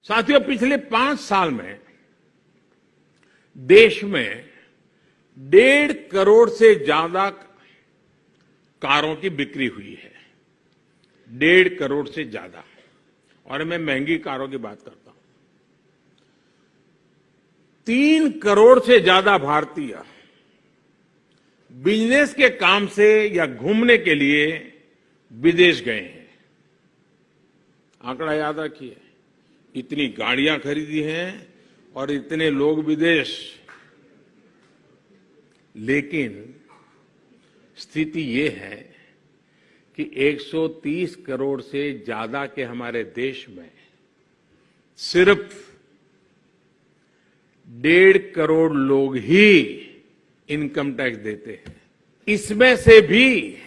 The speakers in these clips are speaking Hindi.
साथियों, पिछले 5 साल में देश में 1.5 करोड़ से ज्यादा कारों की बिक्री हुई है। 1.5 करोड़ से ज्यादा। और मैं महंगी कारों की बात करता हूं। 3 करोड़ से ज्यादा भारतीय बिजनेस के काम से या घूमने के लिए विदेश गए हैं। आंकड़ा याद रखिए, इतनी गाड़ियां खरीदी हैं और इतने लोग विदेश। लेकिन स्थिति ये है कि 130 करोड़ से ज्यादा के हमारे देश में सिर्फ 1.5 करोड़ लोग ही इनकम टैक्स देते हैं। इसमें से भी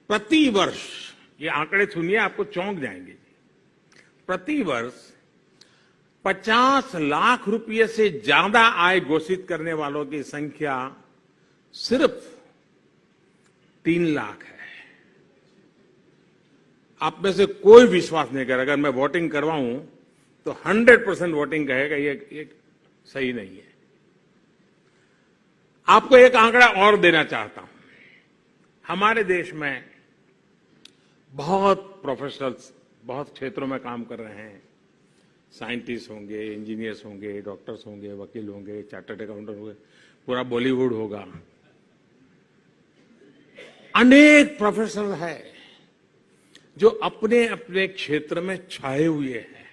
प्रतिवर्ष, ये आंकड़े सुनिए आपको चौंक जाएंगे, प्रतिवर्ष 50 लाख रुपए से ज्यादा आय घोषित करने वालों की संख्या सिर्फ 3 लाख है। आप में से कोई विश्वास नहीं करेगा, अगर मैं वोटिंग करवाऊं तो 100% वोटिंग कहेगा ये सही नहीं है। आपको एक आंकड़ा और देना चाहता हूं। हमारे देश में बहुत प्रोफेशनल्स बहुत क्षेत्रों में काम कर रहे हैं। साइंटिस्ट होंगे, इंजीनियर्स होंगे, डॉक्टर्स होंगे, वकील होंगे, चार्टर्ड अकाउंटेंट होंगे, पूरा बॉलीवुड होगा। अनेक प्रोफेशनल है जो अपने अपने क्षेत्र में छाए हुए हैं।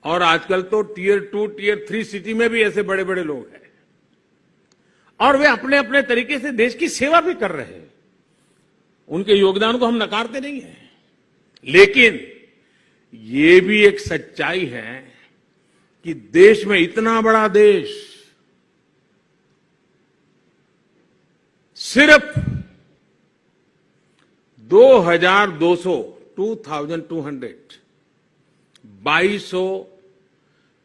और आजकल तो टियर 2, टियर 3 सिटी में भी ऐसे बड़े बड़े लोग हैं और वे अपने अपने तरीके से देश की सेवा भी कर रहे हैं। उनके योगदान को हम नकारते नहीं हैं, लेकिन ये भी एक सच्चाई है कि देश में, इतना बड़ा देश, सिर्फ 2200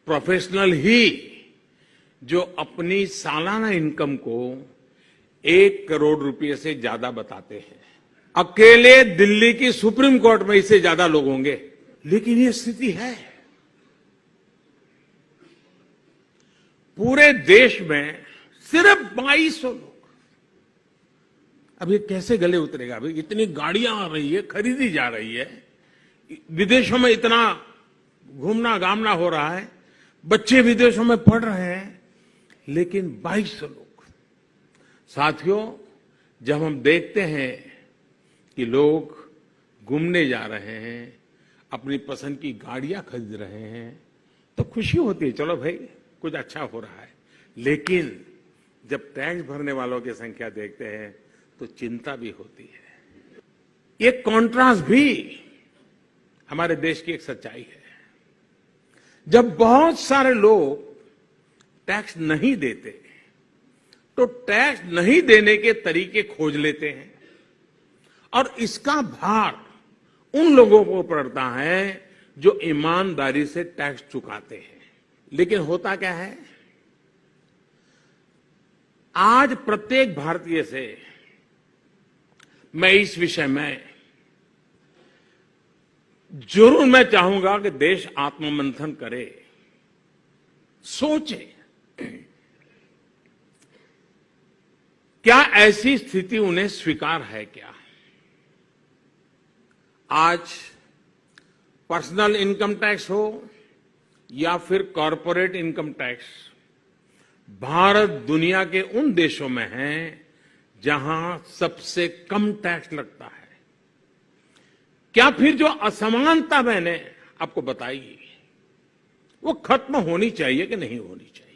प्रोफेशनल ही जो अपनी सालाना इनकम को 1 करोड़ रुपए से ज्यादा बताते हैं। अकेले दिल्ली की सुप्रीम कोर्ट में इससे ज्यादा लोग होंगे। लेकिन ये स्थिति है। पूरे देश में सिर्फ 2200 लोग। अब ये कैसे गले उतरेगा? अभी इतनी गाड़ियां आ रही है, खरीदी जा रही है, विदेशों में इतना घूमना गामना हो रहा है, बच्चे विदेशों में पढ़ रहे हैं, लेकिन 2200 लोग। साथियों, जब हम देखते हैं कि लोग घूमने जा रहे हैं, अपनी पसंद की गाड़ियां खरीद रहे हैं, तो खुशी होती है, चलो भाई कुछ अच्छा हो रहा है। लेकिन जब टैक्स भरने वालों की संख्या देखते हैं तो चिंता भी होती है। ये कॉन्ट्रास्ट भी हमारे देश की एक सच्चाई है। जब बहुत सारे लोग टैक्स नहीं देते तो टैक्स नहीं देने के तरीके खोज लेते हैं और इसका भार उन लोगों को पड़ता है जो ईमानदारी से टैक्स चुकाते हैं। लेकिन होता क्या है, आज प्रत्येक भारतीय से मैं इस विषय में जरूर मैं चाहूंगा कि देश आत्ममंथन करे, सोचे क्या ऐसी स्थिति उन्हें स्वीकार है क्या? आज पर्सनल इनकम टैक्स हो या फिर कॉरपोरेट इनकम टैक्स, भारत दुनिया के उन देशों में है जहां सबसे कम टैक्स लगता है। क्या फिर जो असमानता मैंने आपको बताई वो खत्म होनी चाहिए कि नहीं होनी चाहिए?